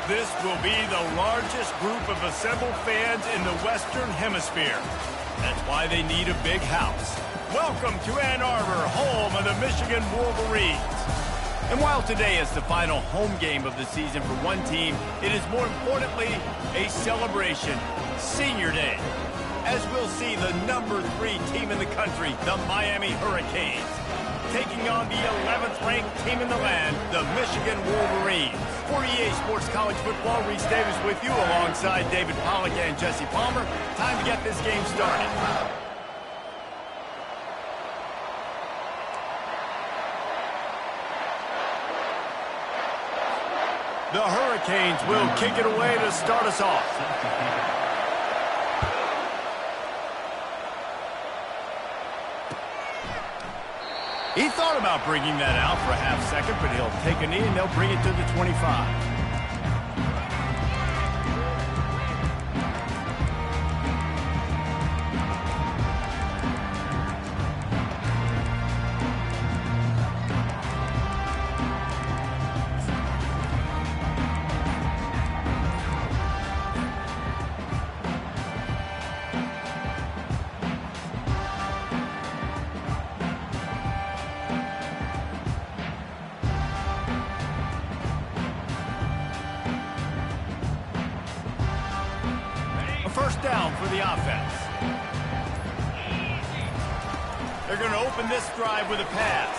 This will be the largest group of assembled fans in the Western Hemisphere. That's why they need a big house. Welcome to Ann Arbor, home of the Michigan Wolverines. And while today is the final home game of the season for one team, it is more importantly a celebration, Senior Day. As we'll see the #3 team in the country, the Miami Hurricanes, taking on the 11th ranked team in the land, the Michigan Wolverines. For EA Sports College Football, Reese Davis with you alongside David Pollack and Jesse Palmer. Time to get this game started. The Hurricanes will kick it away to start us off. He thought about bringing that out for a half second, but he'll take a knee and they'll bring it to the 25. first down for the offense. They're going to open this drive with a pass.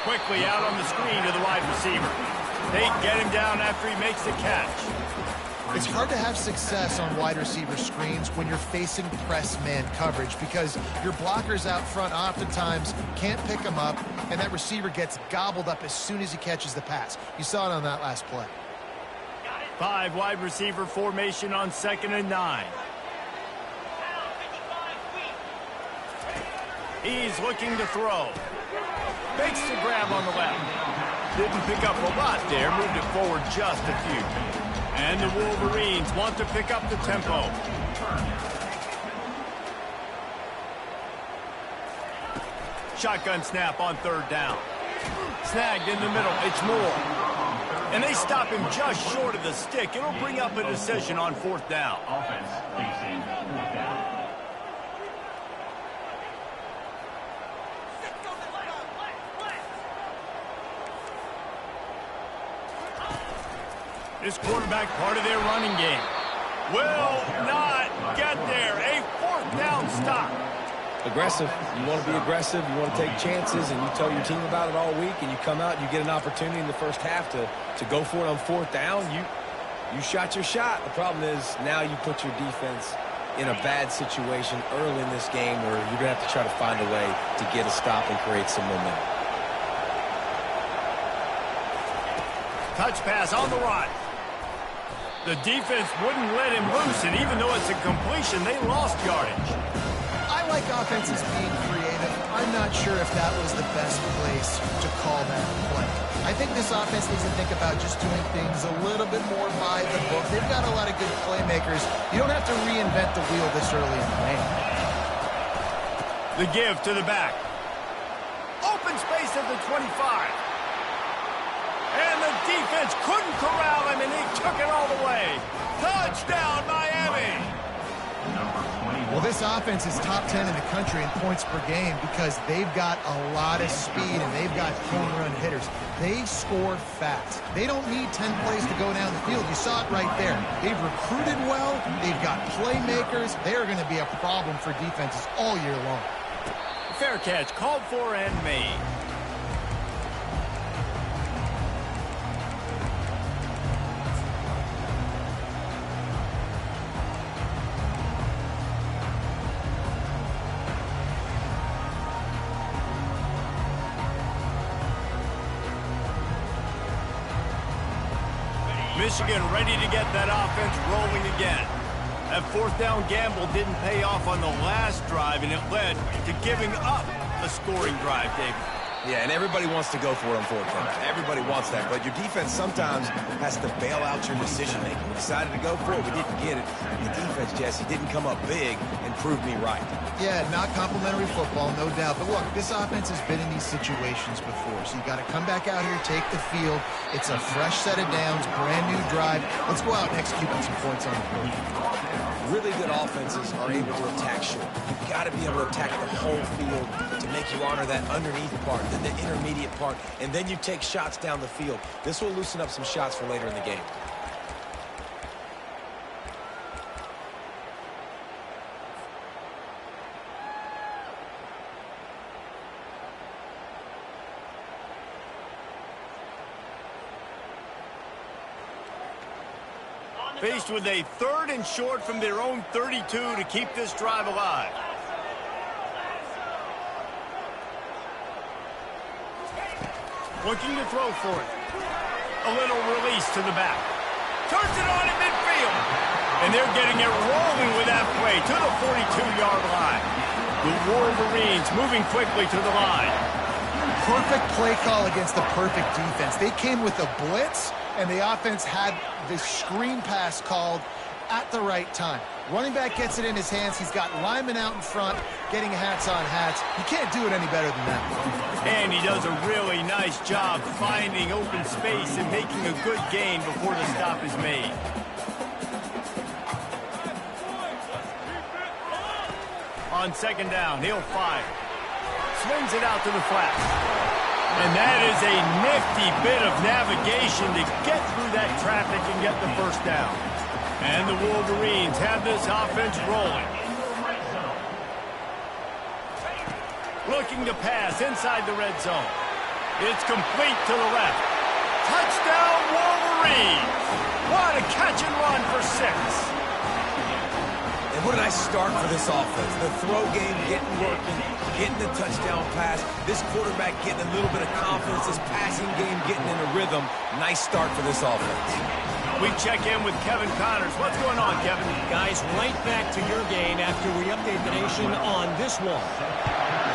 Quickly out on the screen to the wide receiver. They get him down after he makes the catch. It's hard to have success on wide receiver screens when you're facing press man coverage because your blockers out front oftentimes can't pick them up, and that receiver gets gobbled up as soon as he catches the pass. You saw it on that last play. 5 wide receiver formation on 2nd and 9. He's looking to throw. Makes the grab on the left. Didn't pick up a lot there, moved it forward just a few. And the Wolverines want to pick up the tempo. Shotgun snap on 3rd down. Snagged in the middle, it's Moore. And they stop him just short of the stick. It'll bring up a decision on 4th down. Offense, facing 4th down. This quarterback part of their running game. Will not get there. A 4th down stop. Aggressive. You want to be aggressive. You want to take chances, and you tell your team about it all week, and you come out and you get an opportunity in the first half to go for it on 4th down. You shot your shot. The problem is now you put your defense in a bad situation early in this game where you're going to have to try to find a way to get a stop and create some momentum. Touch pass on the run. The defense wouldn't let him loose, and even though it's a completion, they lost yardage. I like offenses being creative. I'm not sure if that was the best place to call that play. I think this offense needs to think about just doing things a little bit more by the book. They've got a lot of good playmakers. You don't have to reinvent the wheel this early in the game. The give to the back. Open space at the 25. And the defense couldn't corral him, and he took it all the way. Touchdown, Miami! Well, this offense is top 10 in the country in points per game because they've got a lot of speed and they've got home run hitters. They score fast. They don't need 10 plays to go down the field. You saw it right there. They've recruited well. They've got playmakers. They're going to be a problem for defenses all year long. Fair catch, called for and made. Michigan ready to get that offense rolling again. That 4th down gamble didn't pay off on the last drive, and it led to giving up a scoring drive, David. Yeah, and everybody wants to go for it on 4th down. Everybody wants that, but your defense sometimes has to bail out your decision-making. We decided to go for it. We didn't get it. The defense, Jesse, didn't come up big and prove me right. Yeah, not complimentary football, no doubt. But look, this offense has been in these situations before, so you got to come back out here, take the field. It's a fresh set of downs, brand new drive. Let's go out and execute some points on the board. Really good offenses are able to attack short. You've got to be able to attack the whole field to make you honor that underneath part, then the intermediate part, and then you take shots down the field. This will loosen up some shots for later in the game. Faced with a 3rd and short from their own 32 to keep this drive alive. Looking to throw for it. A little release to the back. Turns it on in midfield. And they're getting it rolling with that play to the 42-yard line. The Wolverines moving quickly to the line. Perfect play call against the perfect defense. They came with a blitz, and the offense had this screen pass called at the right time. Running back gets it in his hands. He's got linemen out in front getting hats on hats. You can't do it any better than that. And he does a really nice job finding open space and making a good gain before the stop is made. On 2nd down, he'll fire. Swings it out to the flat. And that is a nifty bit of navigation to get through that traffic and get the first down. And the Wolverines have this offense rolling. Looking to pass inside the red zone. It's complete to the left. Touchdown, Wolverines! What a catch and run for 6. And what a nice start for this offense. The throw game getting working, getting the touchdown pass. This quarterback getting a little bit of confidence. This passing game getting in a rhythm. Nice start for this offense. We check in with Kevin Connors. What's going on, Kevin? Guys, right back to your game after we update the nation on this one.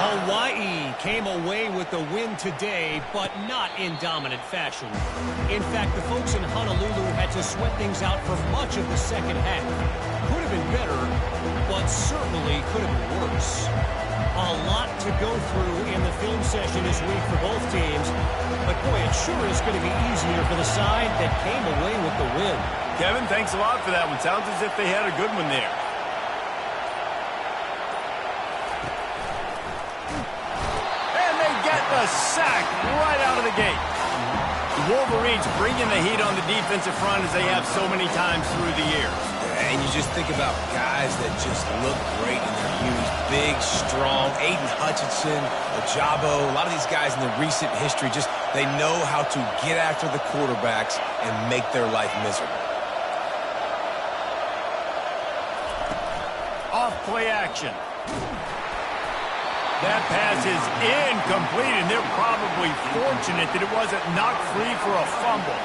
Hawaii came away with the win today, but not in dominant fashion. In fact, the folks in Honolulu had to sweat things out for much of the second half. Could have been better, but certainly could have been worse. A lot to go through in the film session this week for both teams, but boy, it sure is going to be easier for the side that came away with the win. Kevin, thanks a lot for that one. Sounds as if they had a good one there. A sack right out of the gate. The Wolverines bringing the heat on the defensive front as they have so many times through the years. And you just think about guys that just look great and they're huge, big, strong. Aiden Hutchinson, Ojabo, a lot of these guys in the recent history, just they know how to get after the quarterbacks and make their life miserable. Off play action. That pass is incomplete, and they're probably fortunate that it wasn't knocked free for a fumble.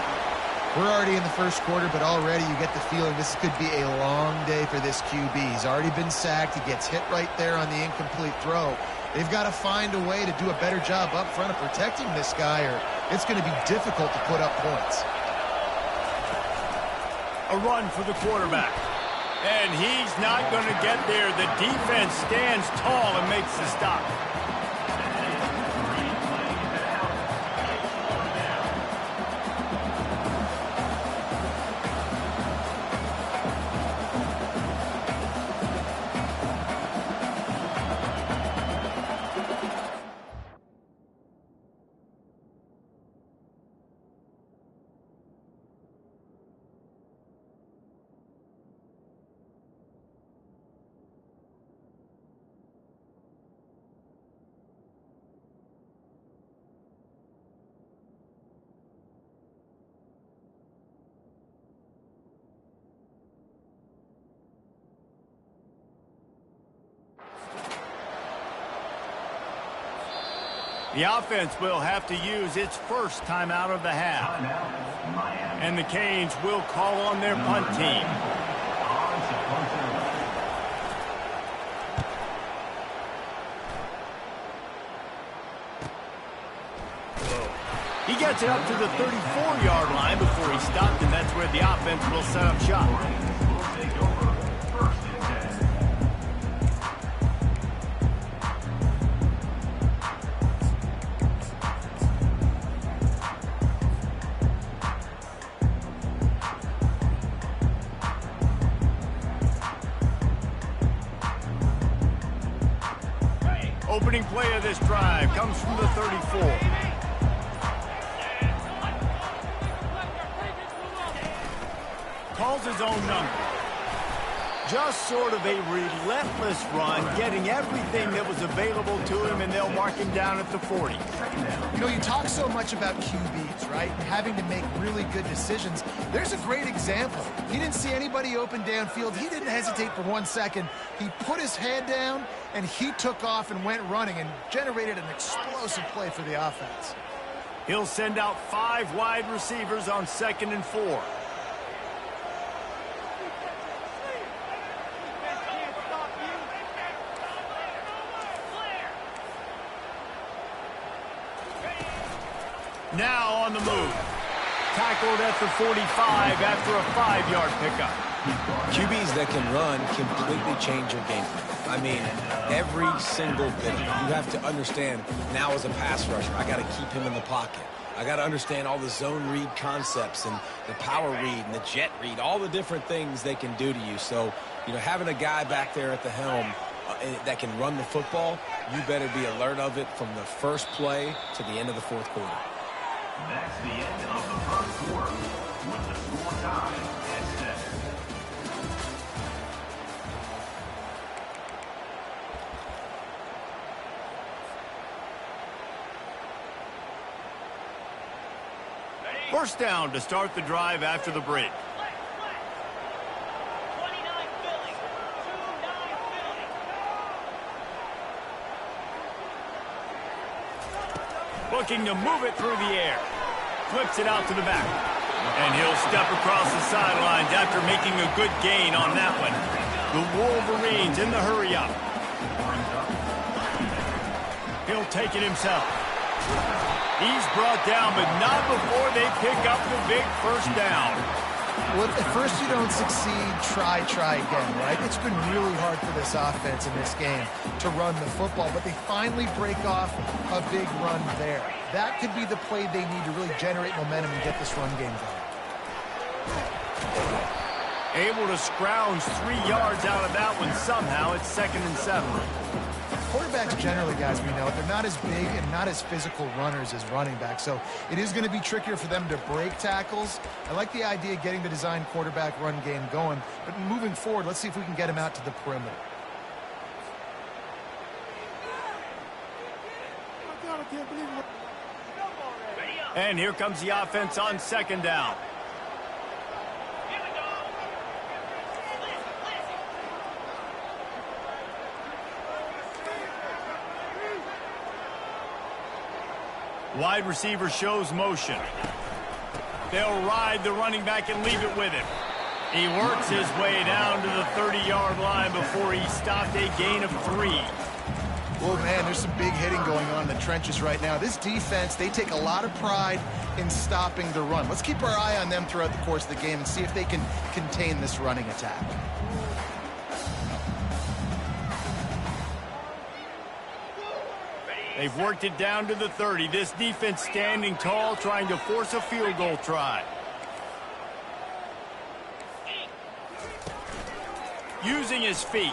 We're already in the first quarter, but already you get the feeling this could be a long day for this QB. He's already been sacked. He gets hit right there on the incomplete throw. They've got to find a way to do a better job up front of protecting this guy, or it's going to be difficult to put up points. A run for the quarterback. And he's not going to get there. The defense stands tall and makes the stop. The offense will have to use its first timeout of the half. And the Canes will call on their punt team. He gets it up to the 34-yard line before he stopped, and that's where the offense will set up shop. Opening play of this drive comes from the 34. Calls his own number. Just sort of a relentless run, getting everything that was available to him, and they'll mark him down at the 40. You know, you talk so much about QBs, right? Having to make really good decisions. There's a great example. He didn't see anybody open downfield. He didn't hesitate for 1 second. He put his head down, and he took off and went running and generated an explosive play for the offense. He'll send out 5 wide receivers on 2nd and 4. Now on the move. Tackled at the 45 after a 5-yard pickup. QBs that can run completely change your game plan. I mean, every single bit of it. You have to understand, now as a pass rusher, I got to keep him in the pocket. I got to understand all the zone read concepts and the power read and the jet read, all the different things they can do to you. So, you know, having a guy back there at the helm that can run the football, you better be alert of it from the first play to the end of the fourth quarter. That's the end of the first quarter with the score tied at 7. First down to start the drive after the break. Looking to move it through the air. Flips it out to the back. And he'll step across the sidelines after making a good gain on that one. The Wolverines in the hurry-up. He'll take it himself. He's brought down, but not before they pick up the big first down. Well, at first you don't succeed, try again, right? It's been really hard for this offense in this game to run the football, but they finally break off a big run there. That could be the play they need to really generate momentum and get this run game going. Able to scrounge 3 yards out of that one somehow. It's 2nd and 7. Quarterbacks generally, guys, we know, they're not as big and not as physical runners as running backs, so it is going to be trickier for them to break tackles. I like the idea of getting the design quarterback run game going, but moving forward, let's see if we can get him out to the perimeter. And here comes the offense on 2nd down. Wide receiver shows motion. They'll ride the running back and leave it with him. He works his way down to the 30-yard line before he stopped a gain of 3. Oh, man, there's some big hitting going on in the trenches right now. This defense, they take a lot of pride in stopping the run. Let's keep our eye on them throughout the course of the game and see if they can contain this running attack. They've worked it down to the 30. This defense standing tall, trying to force a field goal try. Using his feet.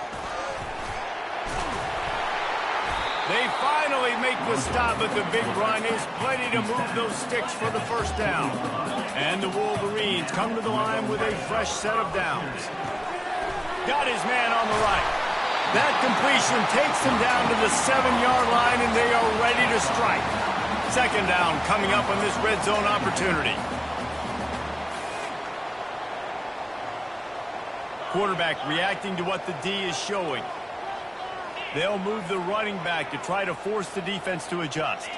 They finally make the stop, but the big run is plenty to move those sticks for the first down. And the Wolverines come to the line with a fresh set of downs. Got his man on the right. That completion takes them down to the 7-yard line, and they are ready to strike. 2nd down coming up on this red zone opportunity. Quarterback reacting to what the D is showing. They'll move the running back to try to force the defense to adjust.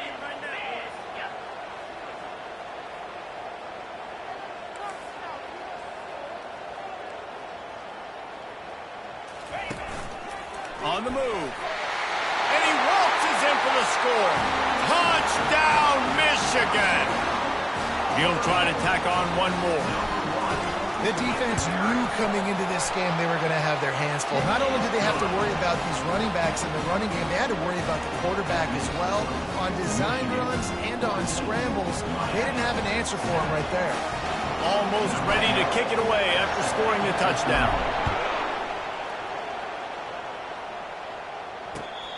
On the move. And he waltzes in for the score. Touchdown, Michigan. He'll try to tack on one more. The defense knew coming into this game they were going to have their hands full. Not only did they have to worry about these running backs in the running game, they had to worry about the quarterback as well. On design runs and on scrambles, they didn't have an answer for him right there. Almost ready to kick it away after scoring the touchdown.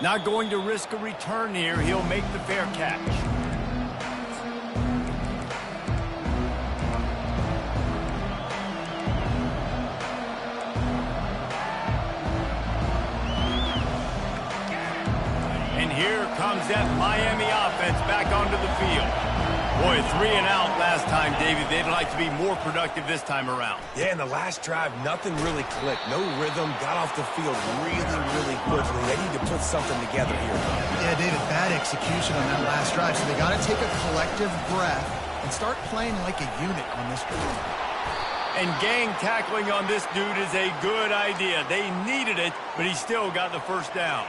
Not going to risk a return here. He'll make the fair catch. And here comes that Miami offense back onto the field. Boy, 3 and out last time, David. They'd like to be more productive this time around. Yeah, in the last drive, nothing really clicked. No rhythm, got off the field really quickly. They need to put something together here. Yeah, David, bad execution on that last drive. So they got to take a collective breath and start playing like a unit on this drive. And gang tackling on this dude is a good idea. They needed it, but he still got the first down.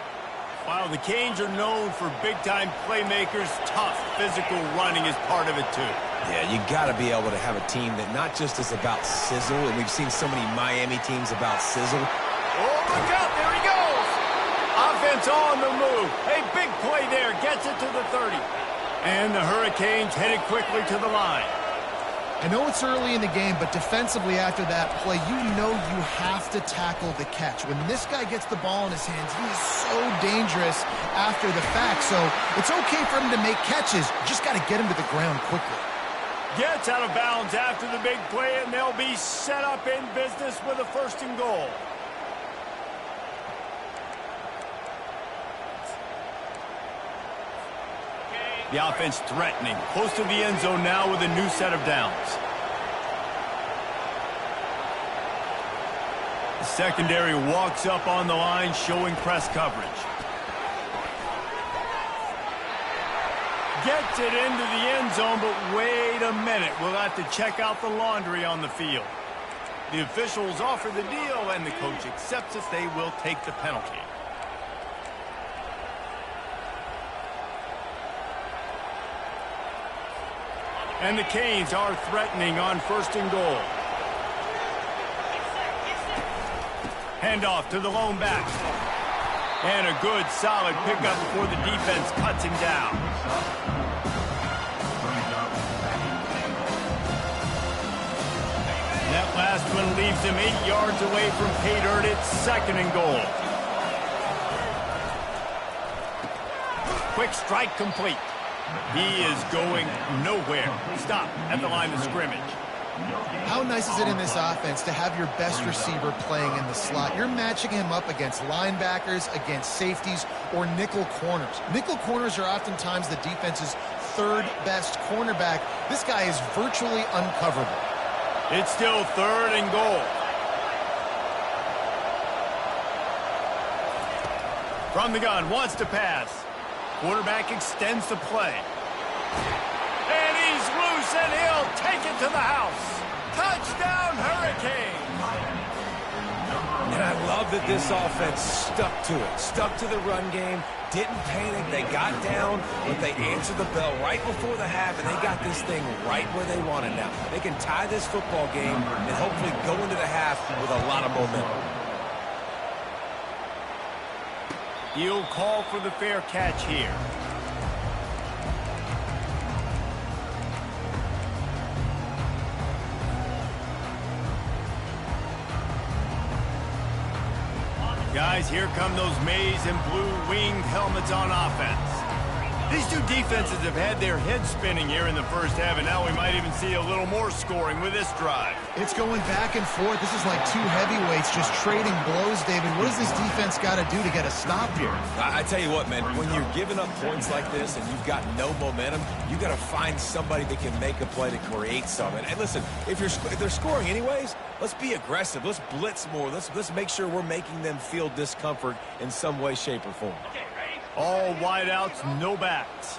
While the Canes are known for big-time playmakers, tough physical running is part of it, too. Yeah, you got to be able to have a team that not just is about sizzle, and we've seen so many Miami teams about sizzle. Oh, look out, there he goes! Offense on the move. A big play there, gets it to the 30. And the Hurricanes headed quickly to the line. I know it's early in the game, but defensively after that play, you know you have to tackle the catch. When this guy gets the ball in his hands, he is so dangerous after the fact. So it's okay for him to make catches. You just got to get him to the ground quickly. Gets out of bounds after the big play, and they'll be set up in business with a 1st and goal. The offense threatening, close to the end zone now with a new set of downs. The secondary walks up on the line, showing press coverage. Gets it into the end zone, but wait a minute. We'll have to check out the laundry on the field. The officials offer the deal, and the coach accepts it. They will take the penalty. And the Canes are threatening on 1st and goal. Handoff to the lone back. And a good, solid pickup before the defense cuts him down. That last one leaves him 8 yards away from pay dirt. It's 2nd and goal. Quick strike complete. He is going nowhere. Stop at the line of scrimmage. How nice is it in this offense to have your best receiver playing in the slot? You're matching him up against linebackers, against safeties, or nickel corners. Nickel corners are oftentimes the defense's 3rd best cornerback. This guy is virtually uncoverable. It's still 3rd and goal. From the gun, wants to pass. Quarterback extends the play. And he's loose, and he'll take it to the house. Touchdown, Hurricanes! And I love that this offense stuck to it. Stuck to the run game. Didn't panic. They got down, but they answered the bell right before the half, and they got this thing right where they want it now. They can tie this football game and hopefully go into the half with a lot of momentum. He'll call for the fair catch here. Guys, here come those maize and blue winged helmets on offense. These two defenses have had their heads spinning here in the first half, and now we might even see a little more scoring with this drive. It's going back and forth. This is like two heavyweights just trading blows, David. What does this defense got to do to get a stop here? I tell you what, man, when you're giving up points like this and you've got no momentum, you got to find somebody that can make a play to create something. And listen, if they're scoring anyways, let's be aggressive. Let's blitz more. Let's make sure we're making them feel discomfort in some way, shape, or form. All wideouts, no backs.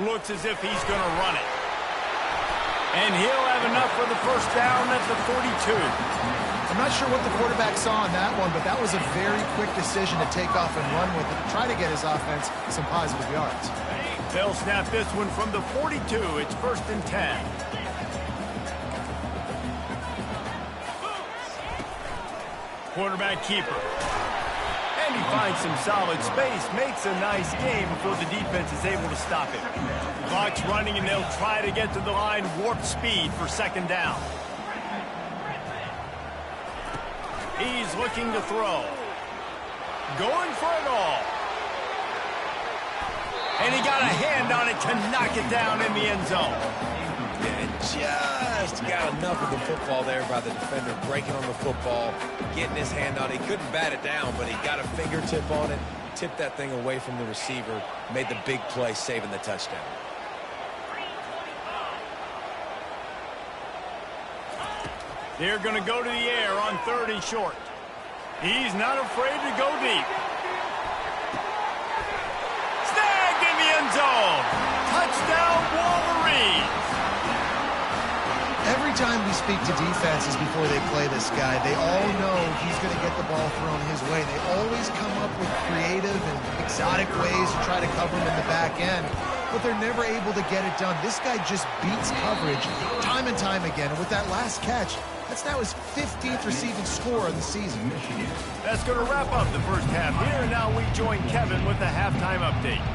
Looks as if he's going to run it. And he'll have enough for the first down at the 42. I'm not sure what the quarterback saw on that one, but that was a very quick decision to take off and run with it, try to get his offense some positive yards. They'll snap this one from the 42. It's 1st and 10. Quarterback keeper. And he finds some solid space, makes a nice game before the defense is able to stop him. Clock's running, and they'll try to get to the line, warp speed for 2nd down. He's looking to throw. Going for it all. And he got a hand on it to knock it down in the end zone. And just got enough of the football there by the defender, breaking on the football, getting his hand on it. He couldn't bat it down, but he got a fingertip on it, tipped that thing away from the receiver, made the big play, saving the touchdown. They're going to go to the air on 3rd and short. He's not afraid to go deep. Snagged in the end zone. Touchdown, Wolverines. Every time we speak to defenses before they play this guy, they all know he's going to get the ball thrown his way. They always come up with creative and exotic ways to try to cover him in the back end, but they're never able to get it done. This guy just beats coverage time and time again, and with that last catch, that's now his 15th receiving score of the season. That's going to wrap up the first half here, and now we join Kevin with the halftime update.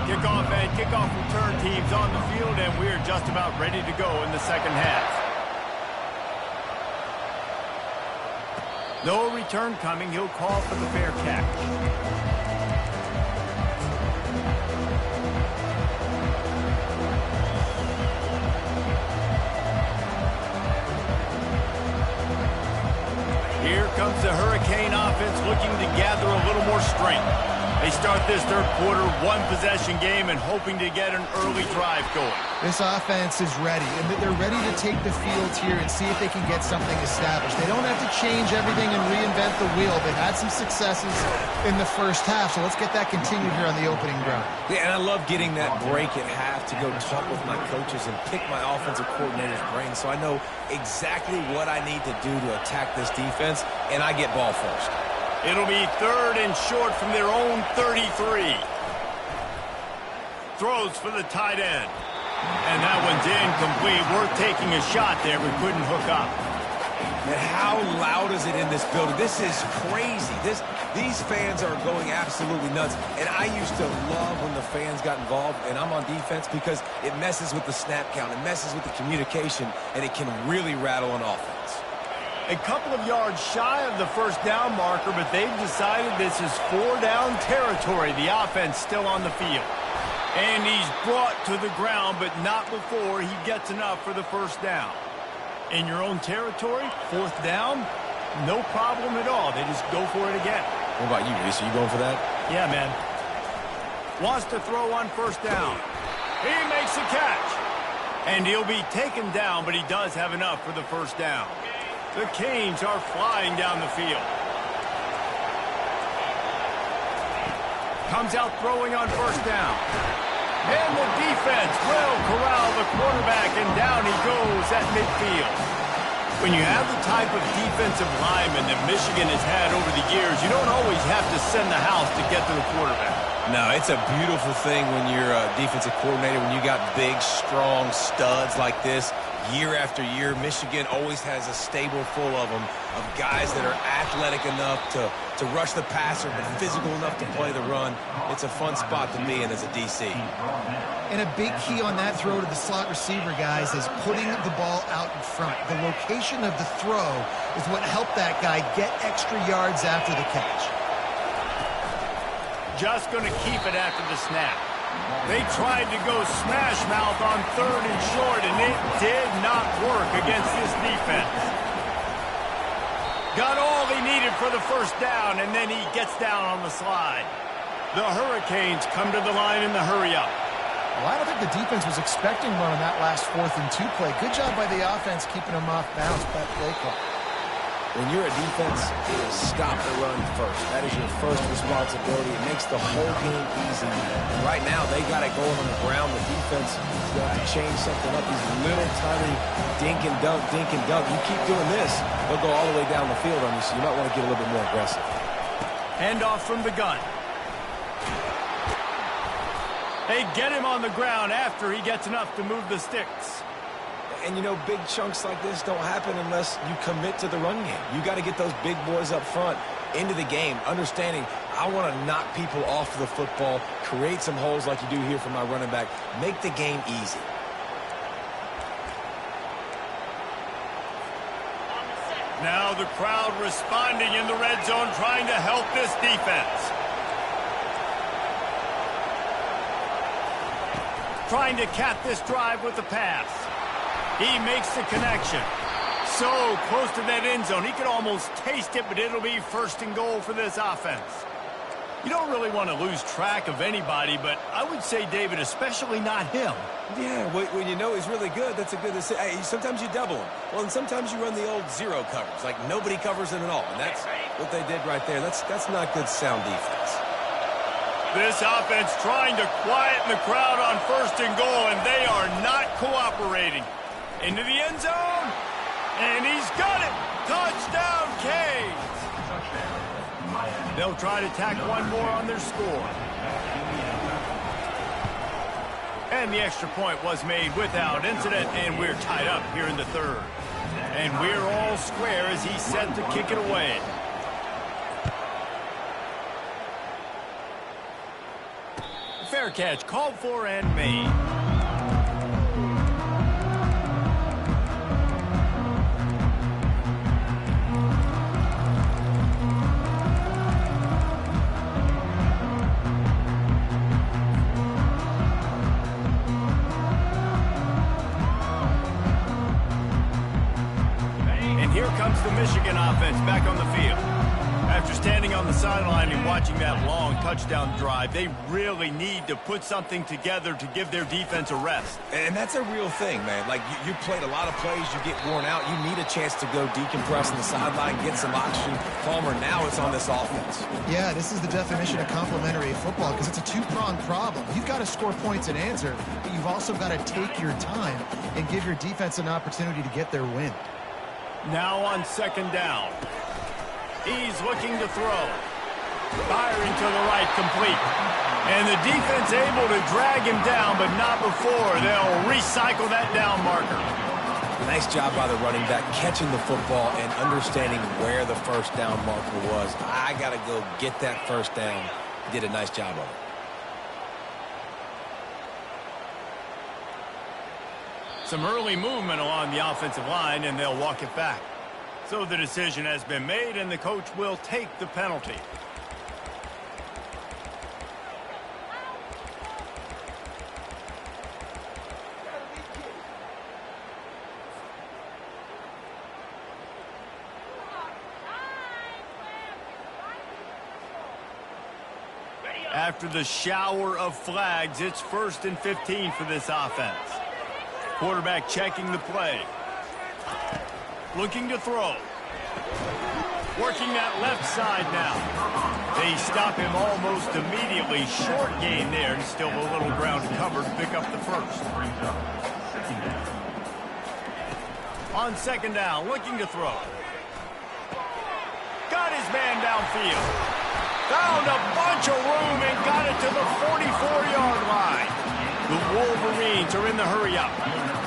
Kickoff and kickoff return teams on the field, and we're just about ready to go in the second half. No return coming. He'll call for the fair catch. Here comes the Hurricanes. Hurricane offense looking to gather a little more strength. They start this third quarter, one-possession game, and hoping to get an early drive going. This offense is ready, and they're ready to take the field here and see if they can get something established. They don't have to change everything and reinvent the wheel. They've had some successes in the first half, so let's get that continued here on the opening drive. Yeah, and I love getting that break at half to go talk with my coaches and pick my offensive coordinator's brain so I know exactly what I need to do to attack this defense, and I get ball first. It'll be 3rd and short from their own 33. Throws for the tight end. And that one's incomplete. Worth taking a shot there, but couldn't hook up. And how loud is it in this building? This is crazy. These fans are going absolutely nuts. And I used to love when the fans got involved, and I'm on defense because it messes with the snap count. It messes with the communication, and it can really rattle an offense. A couple of yards shy of the first down marker, but they've decided this is 4-down territory. The offense still on the field. And he's brought to the ground, but not before he gets enough for the first down. In your own territory, 4th down, no problem at all. They just go for it again. What about you, Reese? Are you going for that? Yeah, man. Wants to throw on first down. He makes a catch. And he'll be taken down, but he does have enough for the first down. The Canes are flying down the field. Comes out throwing on first down. And the defense will corral the quarterback, and down he goes at midfield. When you have the type of defensive lineman that Michigan has had over the years, you don't always have to send the house to get to the quarterback. No, it's a beautiful thing when you're a defensive coordinator, when you got big, strong studs like this. Year after year, Michigan always has a stable full of them, of guys that are athletic enough to rush the passer, but physical enough to play the run. It's a fun spot to be in as a DC. And a big key on that throw to the slot receiver, guys, is putting the ball out in front. The location of the throw is what helped that guy get extra yards after the catch. Just going to keep it after the snap. They tried to go smash mouth on 3rd and short, and it did not work against this defense. Got all he needed for the first down, and then he gets down on the slide. The Hurricanes come to the line in the hurry-up. Well, I don't think the defense was expecting one on that last 4th and 2 play. Good job by the offense keeping them off bounds by the play call. When you're a defense, stop the run first. That is your first responsibility. It makes the whole game easy. And right now, they got it going on the ground. The defense is going to have to change something up. These little tiny dink and dunk, dink and dunk. You keep doing this, they'll go all the way down the field on you, so you might want to get a little bit more aggressive. Handoff from the gun. They get him on the ground after he gets enough to move the sticks. And, you know, big chunks like this don't happen unless you commit to the run game. You got to get those big boys up front into the game, understanding I want to knock people off the football, create some holes like you do here for my running back, make the game easy. Now the crowd responding in the red zone, trying to help this defense. Trying to cap this drive with the pass. He makes the connection. So close to that end zone. He could almost taste it, but it'll be 1st and goal for this offense. You don't really want to lose track of anybody, but I would say, David, especially not him. Yeah, when you know he's really good, that's a good to say. Hey, sometimes you double him. Well, and sometimes you run the old zero coverage, like nobody covers him at all. And that's what they did right there. That's not good sound defense. This offense trying to quieten the crowd on 1st and goal, and they are not cooperating. Into the end zone, and he's got it. Touchdown, Canes. They'll try to tack one more on their score. And the extra point was made without incident, and we're tied up here in the 3rd. And we're all square as he's set to kick it away. Fair catch called for and made. And here comes the Michigan offense back on the field. After standing on the sideline and watching that long touchdown drive, they really need to put something together to give their defense a rest. And that's a real thing, man. Like, you played a lot of plays, you get worn out, you need a chance to go decompress on the sideline, get some oxygen. Palmer, now it's on this offense. Yeah, this is the definition of complementary football because it's a two-pronged problem. You've got to score points and answer, but you've also got to take your time and give your defense an opportunity to get their win. Now on second down. He's looking to throw. Firing to the right, complete. And the defense able to drag him down, but not before. They'll recycle that down marker. Nice job by the running back, catching the football and understanding where the first down marker was. I got to go get that first down. Did a nice job of it. Some early movement along the offensive line, and they'll walk it back. So the decision has been made, and the coach will take the penalty. After the shower of flags, it's 1st and 15 for this offense. Quarterback checking the play. Looking to throw. Working that left side now. They stop him almost immediately. Short gain there, and still a little ground cover to pick up the first. On second down, looking to throw. Got his man downfield. Found a bunch of room and got it to the 44-yard line. The Wolverines are in the hurry-up.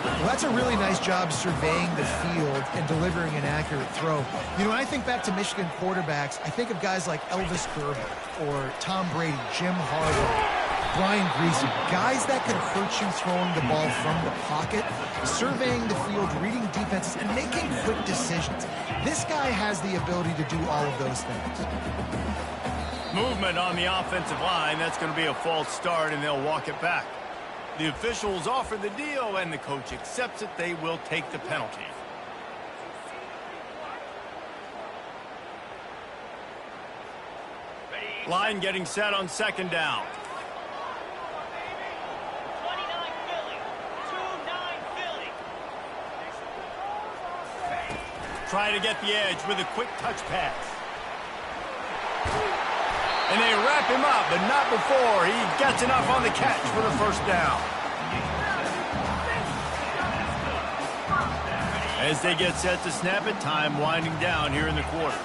Well, that's a really nice job surveying the field and delivering an accurate throw. You know, when I think back to Michigan quarterbacks, I think of guys like Elvis Gerber or Tom Brady, Jim Harbaugh, Brian Griese, guys that could hurt you throwing the ball from the pocket, surveying the field, reading defenses, and making quick decisions. This guy has the ability to do all of those things. Movement on the offensive line. That's going to be a false start, and they'll walk it back. The officials offer the deal, and the coach accepts it. They will take the penalty. Line getting set on second down. 29 Philly. 2-9 Philly. Trying to get the edge with a quick touch pass. And they wrap him up, but not before he gets enough on the catch for the first down. As they get set to snap it, time winding down here in the quarter.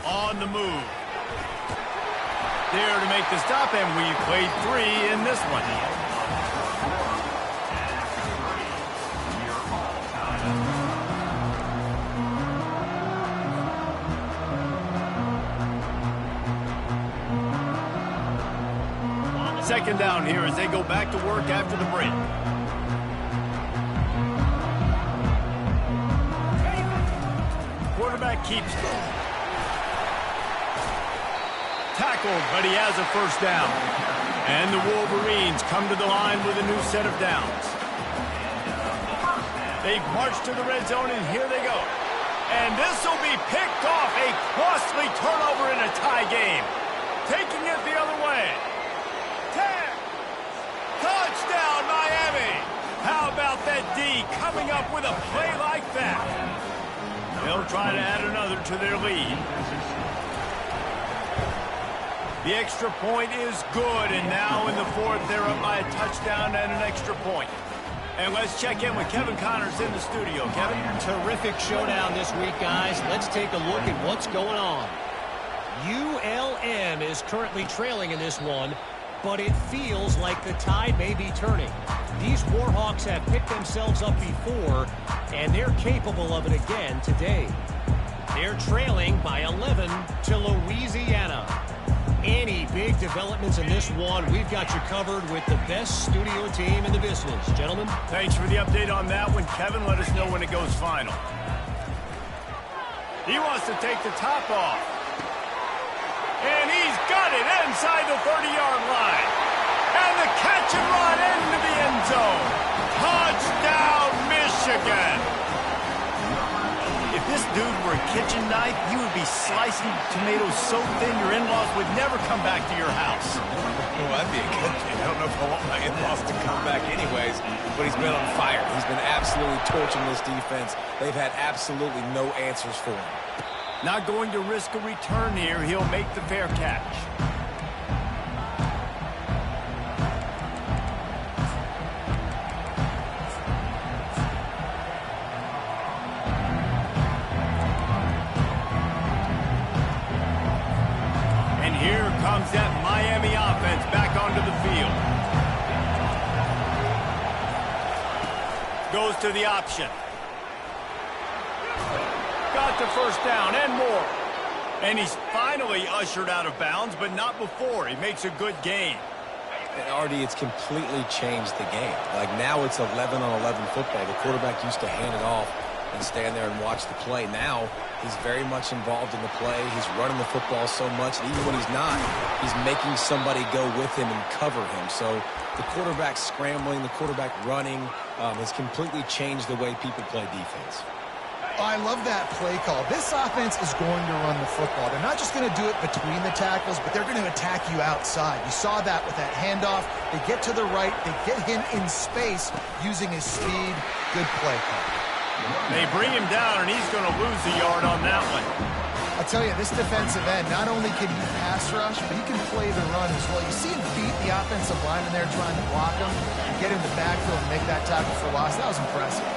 On the move. There to make the stop, and we played 3 in this one. Second down here as they go back to work after the break. Quarterback keeps it. Tackled, but he has a first down. And the Wolverines come to the line with a new set of downs. They march to the red zone, and here they go. And this will be picked off. A costly turnover in a tie game. Taking it the other way. Touchdown, Miami! How about that D coming up with a play like that? They'll try to add another to their lead. The extra point is good, and now in the fourth, they're up by a touchdown and an extra point. And let's check in with Kevin Connors in the studio. Kevin? Terrific showdown this week, guys. Let's take a look at what's going on. ULM is currently trailing in this one, but it feels like the tide may be turning. These Warhawks have picked themselves up before, and they're capable of it again today. They're trailing by 11 to Louisiana. Any big developments in this one, we've got you covered with the best studio team in the business. Gentlemen? Thanks for the update on that one, Kevin. Let us know when it goes final. He wants to take the top off. And he's got it inside the 30-yard line. And the catch and run into the end zone. Touchdown, Michigan. this dude were a kitchen knife, you would be slicing tomatoes so thin your in-laws would never come back to your house. Well, that'd be a good thing. I don't know if I want my in-laws to come back anyways, but he's been on fire. He's been absolutely torching this defense. They've had absolutely no answers for him. Not going to risk a return here. He'll make the fair catch. And here comes that Miami offense back onto the field. Goes to the option. Got the first down and more. And he's finally ushered out of bounds, but not before. He makes a good gain. And Artie, it's completely changed the game. Like now it's 11-on-11 football. The quarterback used to hand it off and stand there and watch the play. Now he's very much involved in the play. He's running the football so much. And even when he's not, he's making somebody go with him and cover him. So the quarterback scrambling, the quarterback running has completely changed the way people play defense. I love that play call. This offense is going to run the football. They're not just going to do it between the tackles, but they're going to attack you outside. You saw that with that handoff. They get to the right. They get him in space using his speed. Good play call. They bring him down, and he's going to lose a yard on that one. I'll tell you, this defensive end, not only can he pass rush, but he can play the run as well. You see him beat the offensive lineman there trying to block him and get him to backfield and make that tackle for loss. That was impressive.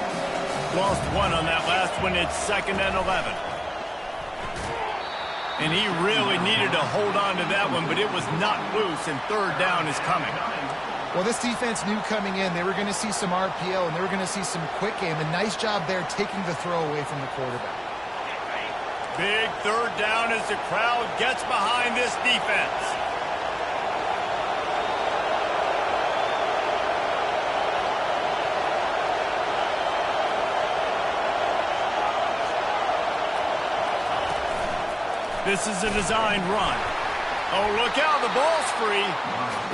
Lost one on that last one. It's 2nd and 11. And he really needed to hold on to that one, but it was not loose, and 3rd down is coming. Well, this defense knew coming in they were going to see some RPO, and they were going to see some quick game. A nice job there taking the throw away from the quarterback. Big 3rd down as the crowd gets behind this defense. This is a designed run. Oh, look out, the ball's free.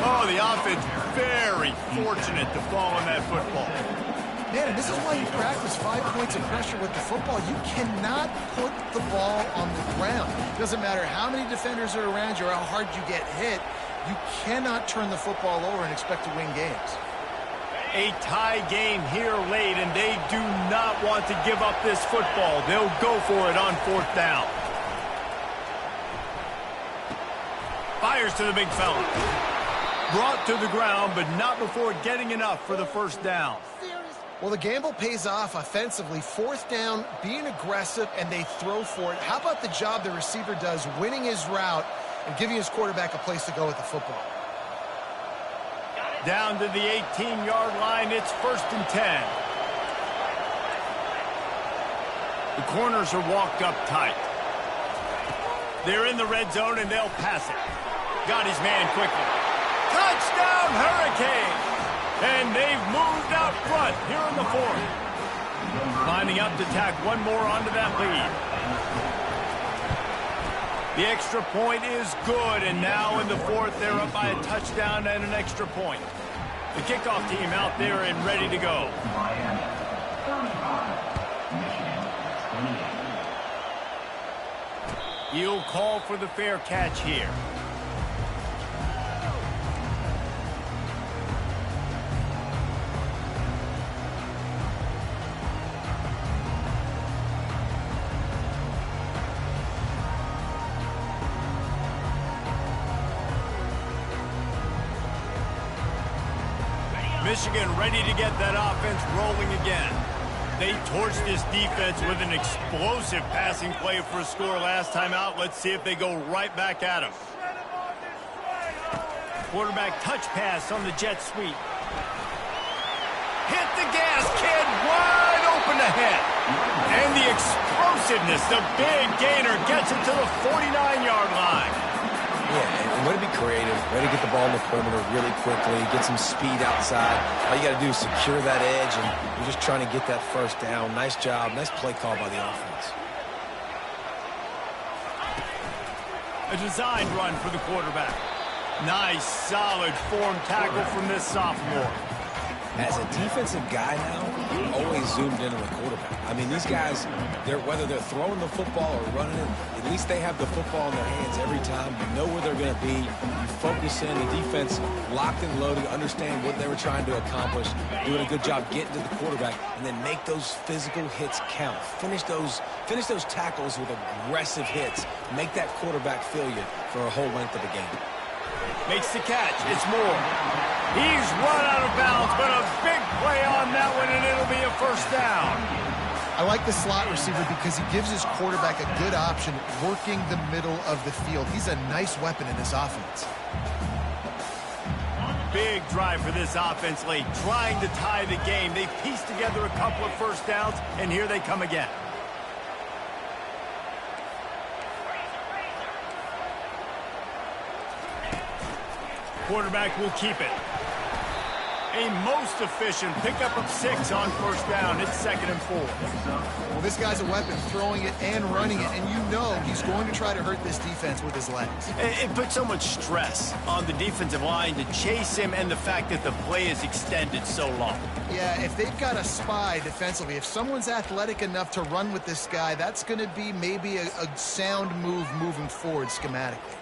Oh, the offense very fortunate to fall on that football. Man, and this is why you practice 5 points of pressure with the football. You cannot put the ball on the ground. It doesn't matter how many defenders are around you or how hard you get hit. You cannot turn the football over and expect to win games. A tie game here late, and they do not want to give up this football. They'll go for it on 4th down. Fires to the big fella. Brought to the ground, but not before getting enough for the 1st down. Well, the gamble pays off offensively. 4th down, being aggressive, and they throw for it. How about the job the receiver does, winning his route and giving his quarterback a place to go with the football? Down to the 18-yard line, it's 1st and 10. The corners are walked up tight. They're in the red zone, and they'll pass it. Got his man quickly. Touchdown, Hurricane! And they've moved out front here in the 4th. Lining up to tack one more onto that lead. The extra point is good, and now in the 4th, they're up by a touchdown and an extra point. The kickoff team out there and ready to go. He'll call for the fair catch here. Michigan ready to get that offense rolling again. They torched this defense with an explosive passing play for a score last time out. Let's see if they go right back at him. Quarterback touch pass on the jet sweep. Hit the gas, kid, wide open ahead. And the explosiveness, the big gainer gets it to the 49-yard line. Yeah, and way to be creative, way to get the ball in the perimeter really quickly, get some speed outside. All you got to do is secure that edge, and you're just trying to get that 1st down. Nice job, nice play call by the offense. A designed run for the quarterback. Nice, solid form tackle from this sophomore. As a defensive guy now, you're always zoomed in on the quarterback. I mean, these guys, whether they're throwing the football or running it, at least they have the football in their hands every time. You know where they're going to be. You focus in. The defense locked and loaded, understand what they were trying to accomplish, doing a good job getting to the quarterback, and then make those physical hits count. Finish those tackles with aggressive hits. Make that quarterback feel you for a whole length of the game. Makes the catch. It's Moore. He's run out of bounds, but a big play on that one, and it'll be a first down. I like the slot receiver because he gives his quarterback a good option working the middle of the field. He's a nice weapon in this offense. Big drive for this offense late, trying to tie the game. They pieced together a couple of first downs, and here they come again. Quarterback will keep it. A most efficient pickup of 6 on first down. It's 2nd and 4. Well, this guy's a weapon, throwing it and running it, and you know he's going to try to hurt this defense with his legs. It puts so much stress on the defensive line to chase him, and the fact that the play is extended so long. Yeah, if they've got a spy defensively, if someone's athletic enough to run with this guy, that's going to be maybe a sound move moving forward schematically.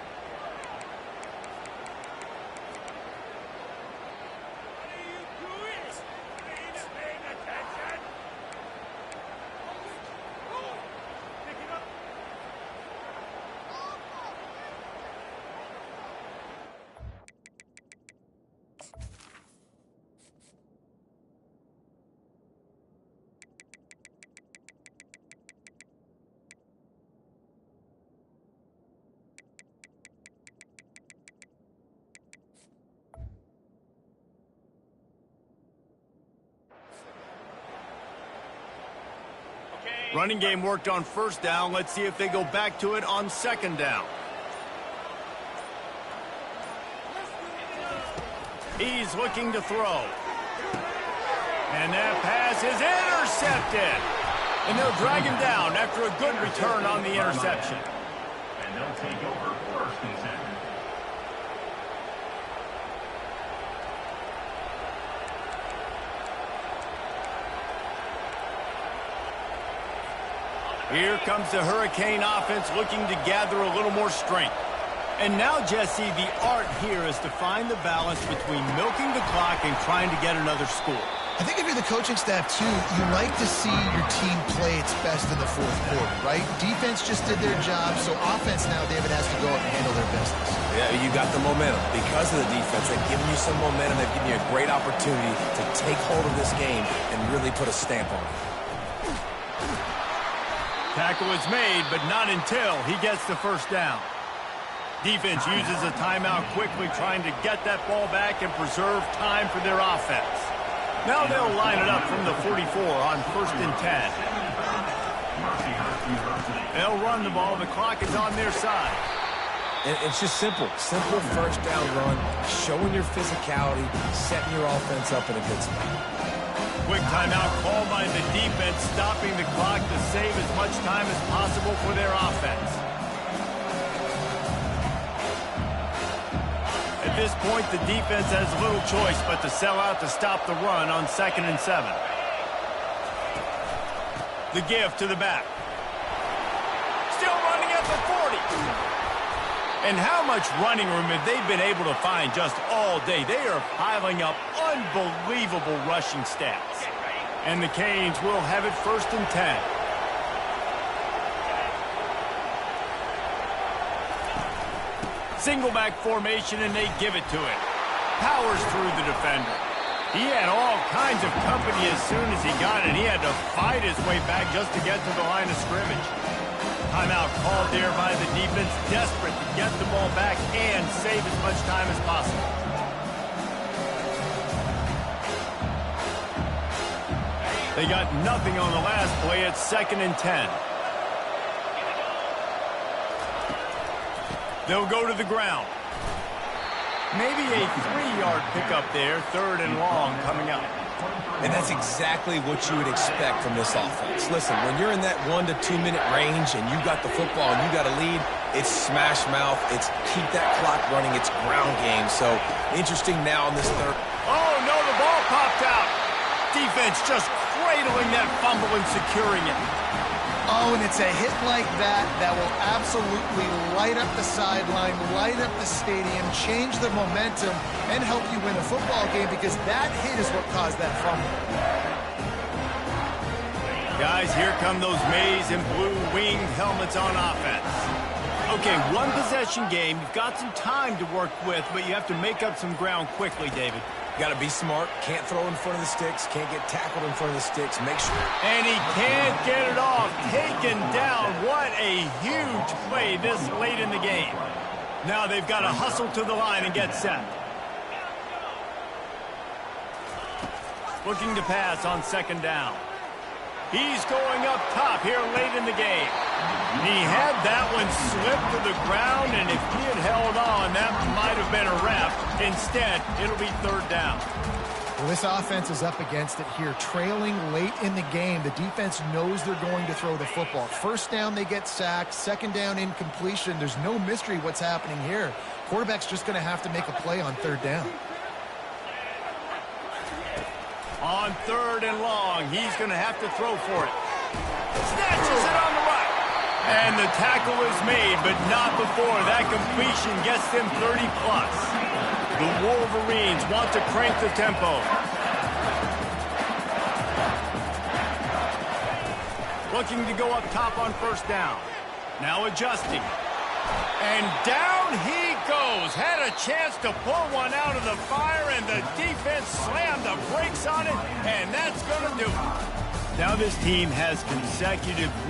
Running game worked on first down. Let's see if they go back to it on 2nd down. He's looking to throw. And that pass is intercepted. And they'll drag him down after a good return on the interception. And they'll take over 1st and 10. Here comes the Hurricane offense looking to gather a little more strength. And now, Jesse, the art here is to find the balance between milking the clock and trying to get another score. I think if you're the coaching staff, too, you like to see your team play its best in the 4th quarter, right? Defense just did their job, so offense now, David, has to go out and handle their business. Yeah, you got the momentum. Because of the defense, they've given you some momentum. They've given you a great opportunity to take hold of this game and really put a stamp on it. Tackle is made, but not until he gets the first down. Defense uses a timeout quickly, trying to get that ball back and preserve time for their offense. Now they'll line it up from the 44 on 1st and 10. They'll run the ball. The clock is on their side. And it's just simple. Simple first down run, showing your physicality, setting your offense up in a good spot. Quick timeout called by the defense, stopping the clock to save as much time as possible for their offense. At this point, the defense has little choice but to sell out to stop the run on 2nd and 7. The give to the back. Still running at the 40. And how much running room have they been able to find just all day? They are piling up unbelievable rushing stats. And the Canes will have it 1st and 10. Single back formation, and they give it to him. Powers through the defender. He had all kinds of company as soon as he got it. He had to fight his way back just to get to the line of scrimmage. Timeout called there by the defense, desperate to get the ball back and save as much time as possible. They got nothing on the last play. It's 2nd and 10. They'll go to the ground. Maybe a 3-yard pickup there, 3rd and long coming up. And that's exactly what you would expect from this offense. Listen, when you're in that 1 to 2 minute range and you got the football and you got a lead, it's smash mouth, it's keep that clock running, it's ground game. So interesting now in this 3rd. Oh, no, the ball popped out. Defense just cradling that fumble and securing it. Oh, and it's a hit like that that will absolutely light up the sideline, light up the stadium, change the momentum, and help you win a football game because that hit is what caused that fumble. Guys, here come those maize and blue winged helmets on offense. Okay, one possession game. You've got some time to work with, but you have to make up some ground quickly, David. Got to be smart. Can't throw in front of the sticks. Can't get tackled in front of the sticks. Make sure. And he can't get it off. Taken down. What a huge play this late in the game. Now they've got to hustle to the line and get set. Looking to pass on second down. He's going up top here late in the game. He had that one slip to the ground, and if he had held on, that might have been a wrap. Instead, it'll be third down. Well, this offense is up against it here, trailing late in the game. The defense knows they're going to throw the football. First down, they get sacked. Second down, incompletion. There's no mystery what's happening here. Quarterback's just going to have to make a play on third down. On third and long, he's going to have to throw for it. Snatches it on the right. And the tackle is made, but not before that completion gets them 30-plus. The Wolverines want to crank the tempo. Looking to go up top on first down. Now adjusting. And down he goes. Had a chance to pull one out of the fire, and the defense slammed the brakes on it, and that's going to do it. Now this team has consecutive wins.